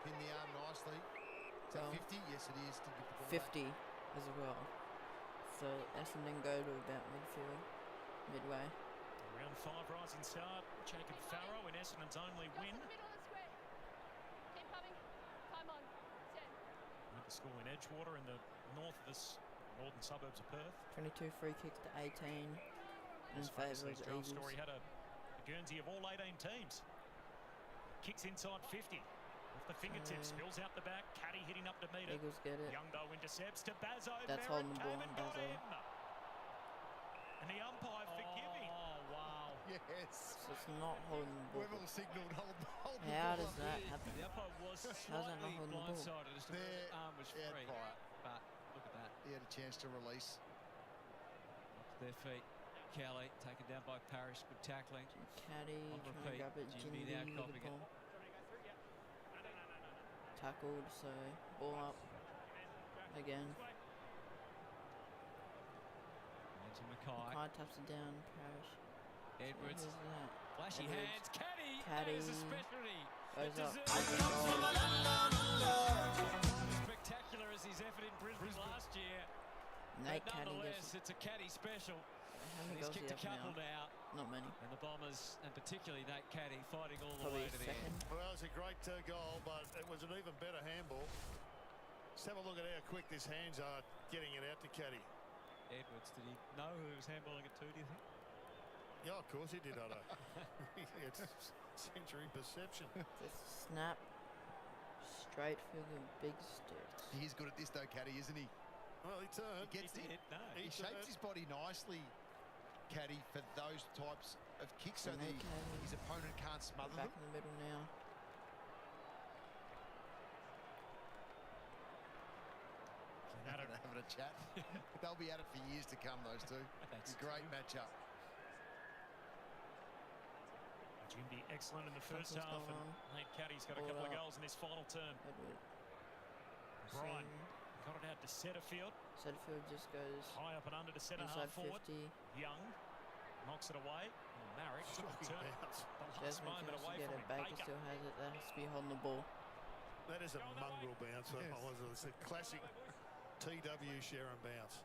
Pin the arm nicely. Is that 50? Yes, it is. To get the ball 50 back. as well. So Essendon go to about midfield. Midway. Round 5 rising start. Jacob Farrow in Essendon's only win. Keep coming. Time on. Set. Went to school in Edgewater in the north of the northern suburbs of Perth. 22 free kicks to 18 in favour of the Eagles. Story had a Guernsey of all 18 teams. Kicks inside 50. Off the fingertips, spills out the back. Caddy hitting up to meet it. Eagles get it. Youngdo intercepts to Bazzo. That's holding the ball. Bazzo. And the umpire forgiving. Oh, wow. Yes. So it's not holding the ball. We've all signalled hold the ball. How does that happen? The umpire was slightly blindsided as to whether his arm was free. But look at that. He had a chance to release. Up to their feet. Kelly taken down by Parrish. Good tackling. Caddy on trying repeat. to grab it. Jimmy now copying it. Tackled, so ball up again. Into Mackay. Mackay taps it down. Parrish. Edwards. So flashy hands. Caddy. Caddy. That is a specialty. Goes up. Spectacular as his effort in Brisbane last year. Nate but Caddy nonetheless, it's a Caddy special. How many He's goals kicked do a you have couple now. Not many. And the Bombers, and particularly Nate Caddy, fighting all the Probably way to the end. Well, it's a great goal, but it was an even better handball. Let's have a look at how quick his hands are getting it out to Caddy. Edwards, did he know who was handballing it to, do you think? Yeah, of course he did, Otto. It's sensory perception. Just snap. Straight for the big sticks. He is good at this though, Caddy, isn't he? Well, he turned. He gets it. No, he shapes his body nicely, Caddy, for those types of kicks, so that his opponent can't smother them. Back in the middle now. Having a chat. They'll be at it for years to come, those two. It's a great matchup. Jimby excellent in the first half, and Nate Caddy's got a couple of goals in this final term. Brian got it out to Setterfield. Setterfield just goes high up and under to centre half forward. Young knocks it away. Marrick took the turn. The last moment away from it. Baker still has it. That has to be holding the ball. That is a mongrel bounce. Yes. It's a classic TW Sharon bounce.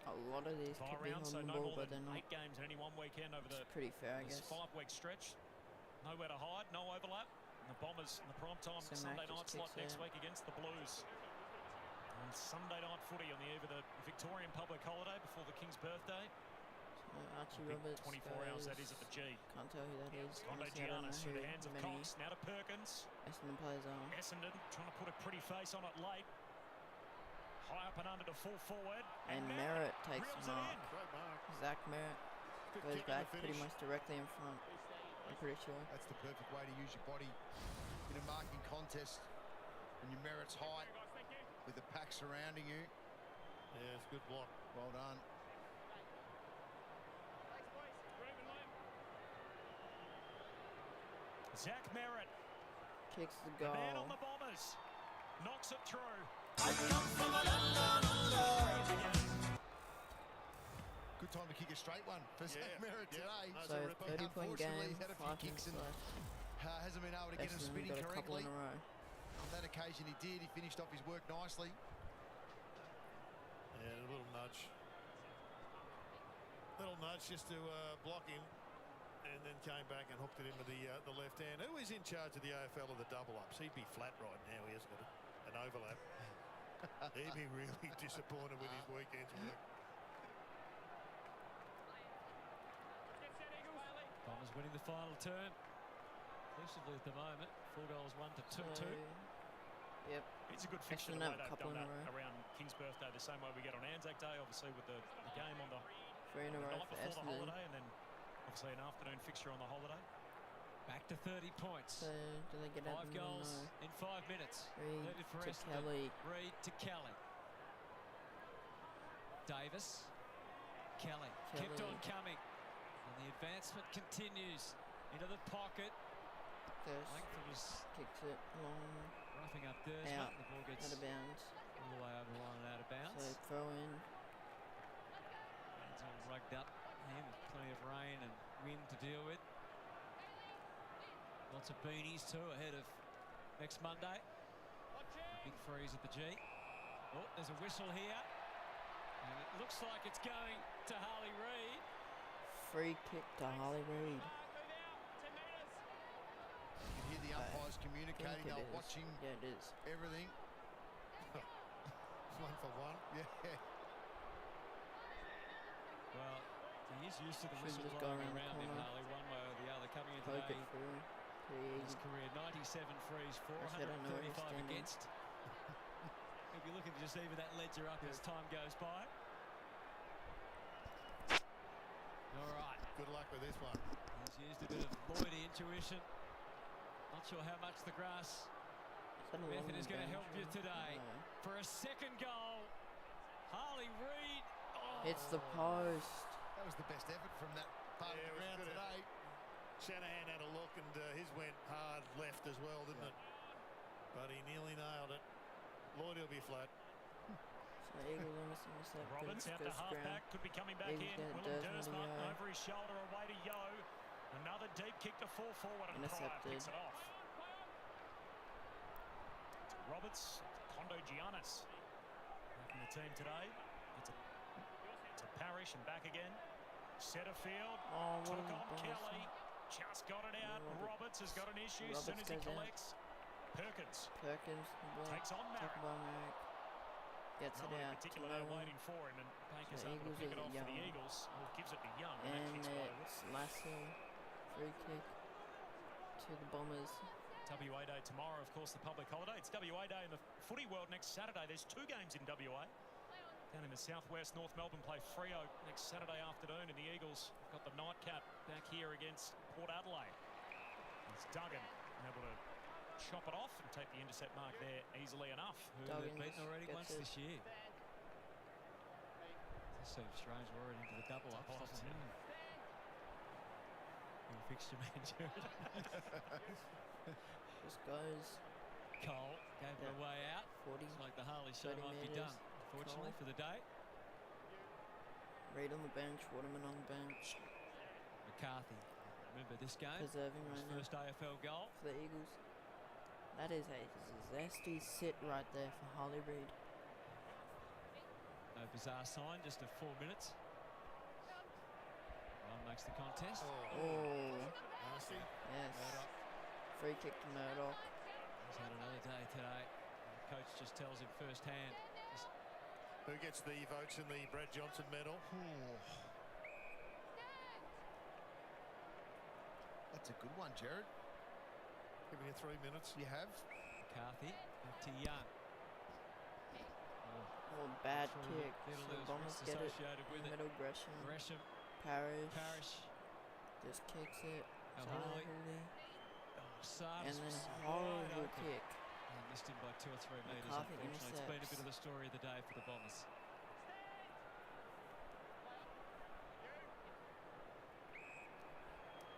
A lot of these could be on the ball, but they're not. 8 games in any one weekend over the pretty fair, I guess. 5-week stretch. Nowhere to hide, no overlap. And the Bombers in the prime time Sunday night slot next week against the Blues. And Sunday night footy on the eve of the Victorian public holiday before the King's birthday. Archie Roberts 24 hours that is at the G. Can't tell who that is. Andre Giannis through the hands of Cox. Now to Perkins. Essendon players are. Essendon trying to put a pretty face on it late. High up and under to full forward. And Merritt takes mark. Zach Merritt goes back pretty much directly in front. I'm pretty sure. That's the perfect way to use your body in a marking contest. When your Merritt's height with the pack surrounding you. Yeah, it's a good block. Well done. Zach Merritt kicks the goal. The man on the Bombers knocks it through. Good time to kick a straight one for Zach Merritt today. So 30-point game, he's had a few kicks and hasn't been able to get him spinning correctly. On that occasion he did. He finished off his work nicely. Yeah, a little nudge. Little nudge just to block him. And then came back and hooked it into the left hand. Who is in charge of the AFL of the double-ups? He'd be flat right now. He hasn't got a an overlap. He'd be really disappointed with his weekend's work. Bombers winning the final term. Exclusively at the moment. 4 goals, 1-2. Yep. It's a good fixture the way they've done that around King's birthday, the same way we get on Anzac Day, obviously with the game on the 3 in a row night for before the Essendon. holiday, and then obviously an afternoon fixture on the holiday. Back to 30 points. So do they get 5 goals in 5 minutes. Reid for to Essendon. Kelly. Reid to Kelly. Davis. Kelly. Kept on coming. And the advancement continues into the pocket. Langford was kicks it long. roughing up Dursman. Out. The ball gets out of bounds. all the way over the line and out of bounds. So throw in. It's all rugged up here with plenty of rain and wind to deal with. Lots of beanies too ahead of next Monday. A big freeze at the G. Oh, there's a whistle here. And it looks like it's going to Harley Reid. Free kick to Harley Reid. You can hear the umpires communicating. They're watching everything. 1 for 1. Yeah. Well, he is used to the Should whistle just blowing go around the around him, corner. Harley, one way or the other. Coming in Poke today, it through. his career 97 frees, Actually, I don't know where he's 435 standing. against. He'll be looking to just even that ledger up as time goes by. All right. Good luck with this one. He's used a bit of Lloydie intuition. Not sure how much the grass method is going to help you today. No. For a second goal, Harley Reid. Oh. It's the post. That was the best effort from that part of the ground today. Shanahan had a look, and his went hard left as well, didn't it? But he nearly nailed it. Lloyd will be flat. So Eagle almost intercepted. Roberts out to half-back, could be coming back Eagles in. get Willem Dursman to Dursman Yo. over his shoulder, away to Yo. Another deep kick to full forward, and Pryor Intercepted. picks it off. To Roberts, Kondo Giannis back in the team today. To Parrish and back again. Setterfield Oh, took what a on boss. Kelly. Just got it out. Roberts has got an issue as soon as he collects. Perkins takes on Merrick. Gets it Nobody out to particularly no one. waiting for him, and Baker's So able to Eagles pick it is off for the Young. Eagles. Or gives it to Young, and that And kicks well. it's Lasso. Free kick to the Bombers. WA Day tomorrow, of course, the public holiday. It's WA Day in the footy world next Saturday. There's 2 games in WA. Down in the southwest, North Melbourne play Freo next Saturday afternoon, and the Eagles have got the nightcap back here against Port Adelaide. It's Duggan able to chop it off and take the intercept mark there easily enough. Who they've beaten already once this year. This seems strange. We're already into the double up. Your fixture man, Jared. Just goes. Cole gave it away out. 40. It's like the Harley show 30 might be metres. done, unfortunately, Cole. for the day. Reid on the bench, Waterman on the bench. McCarthy. Remember this game? Preserving His right now. first AFL goal. For the Eagles. That is a zesty sit right there for Harley Reid. No bizarre sign, just a 4 minutes. One makes the contest. Oh. Nasty. Yes. Free kick to Murdoch. He's had another day today. The coach just tells him firsthand. Who gets the votes in the Brad Johnson medal? That's a good one, Jared. Giving you 3 minutes. You have. McCarthy back to Young. Oh, bad kick. Little So loose Bombers wrist get it. associated with it. Middle Gresham. Gresham. Parrish. Just kicks it. Hooley. Hooley. Sars And then was horrible wide open. kick. And missed him by 2 or 3 metres. McCarthy Unfortunately, it's been a intercepts. bit of the story of the day for the Bombers.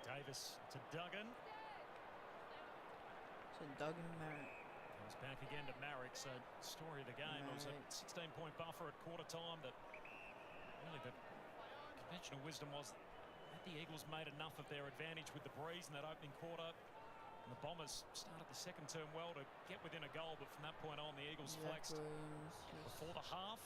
Davis to Duggan. So Duggan Merrick. Comes back again to Marrick. So story of the game. It was a 16-point buffer at quarter time. That really the conventional wisdom was that the Eagles made enough of their advantage with the breeze in that opening quarter. And the Bombers started the second term well to get within a goal, but from that point on, the Eagles flexed before the half,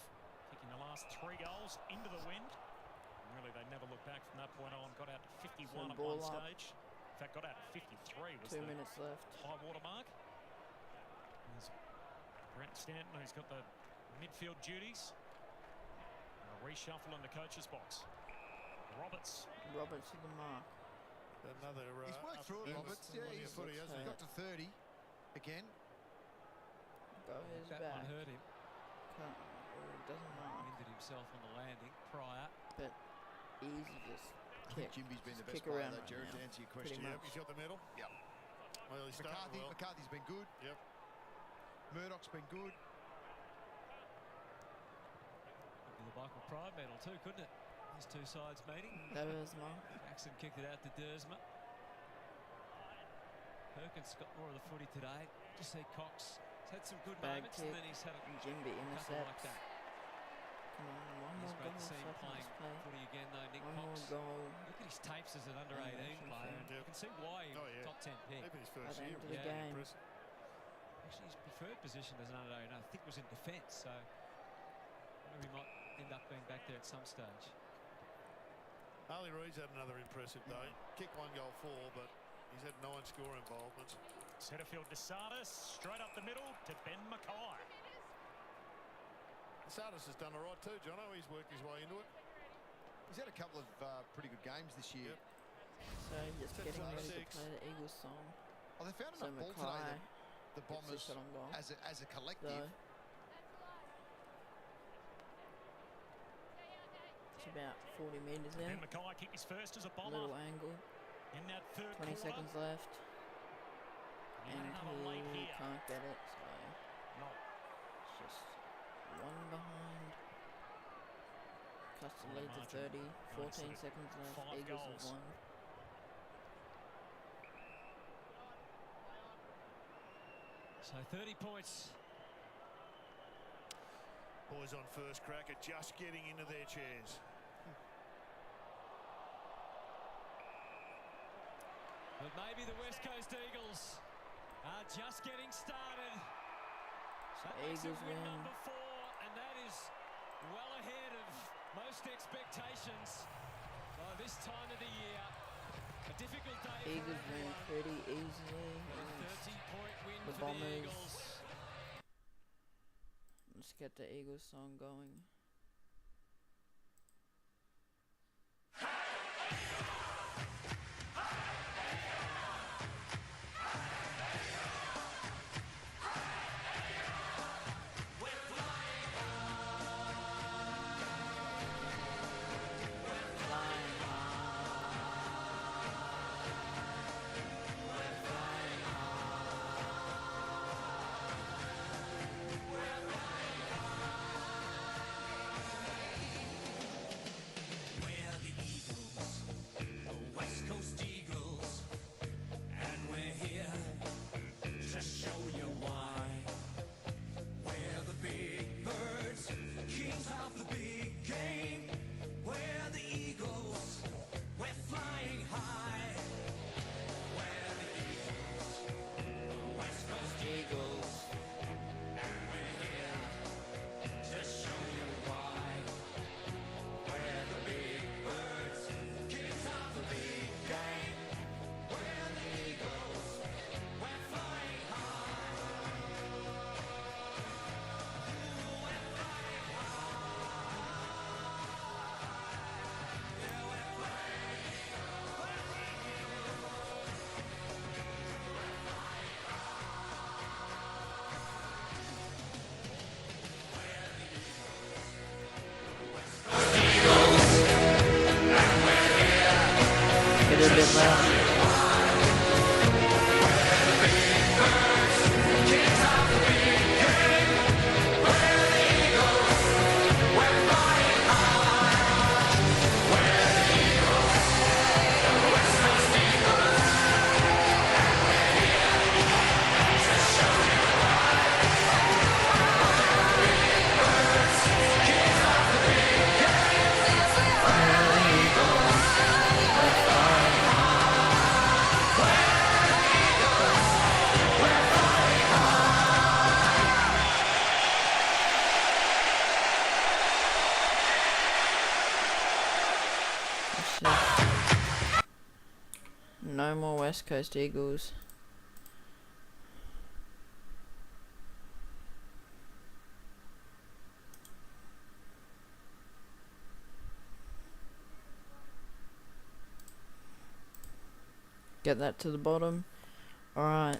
kicking the last 3 goals into the wind. And really, they never looked back from that point on. Got out to 51 So at ball one up. stage. In fact, got out to 53 was 2 the minutes left. high water mark. There's Brent Stanton, who's got the midfield duties. A reshuffle in the coach's box. Roberts. Roberts to the mark. Another. He's worked through it, Roberts. Yeah, he's got to 30 again. Goes that back. one hurt him. Doesn't mark. Injured himself on the landing prior. But easy just kick. Jimby's been the Kick best player around though, Jared, right to now. answer your Pretty question. much. Yep, he's got the medal. Yep. Well, he started well. McCarthy's been good. Yep. Murdoch's been good. Could be the Michael Pride medal too, couldn't it? These two sides meeting. Dersma. Jackson kicked it out to Dersma. Perkins got more of the footy today. Just see Cox. He's had some good Bag moments, kick. and then he's had a Jimby couple intercepts. like that. Come on, one It's more great goal. to see him Second playing play. footy again, though, Nick One Cox. more goal. Look at his tapes as an under 18 Animation player. film. You can see why he was top 10 pick. Even his By first the end year. of the game. Actually, his preferred position as an under 18, I think, was in defence. So maybe he might end up being back there at some stage. Harley Reid's had another impressive day. Kicked 1 goal 4, but he's had 9 score involvements. Setterfield to Sardis, straight up the middle to Ben Mackay. Sardis has done all right too, Jono. He's worked his way into it. He's had a couple of pretty good games this year. Yep. So just Set getting up ready to 6. play the Eagles song. Oh, they found So enough ball Mackay today. The gets the Bombers, shot on goal. as a collective. So it's about 40 metres Ben in. Mackay kicked his first as a bomber. Little angle. In that third 20 quarter. seconds left. He had another late And he here. can't get it. So No. it's just one behind. Cuts the On lead to margin. 30. 14 Nice. seconds left. 5 Eagles goals. have won. So 30 points. Boys on first crack are just getting into their chairs. But maybe the West Coast Eagles are just getting started. That makes it Eagles win win. number 4, and that is well ahead of most expectations by this time of the year. A difficult day for Eagles win everyone. pretty easily. A 30-point win The for Bombers. the Eagles. Let's get the Eagles song going. Get a bit loud. No more West Coast Eagles. Get that to the bottom. Alright.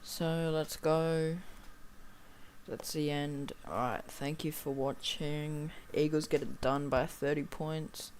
So let's go. That's the end. Alright, thank you for watching. Eagles get it done by 30 points.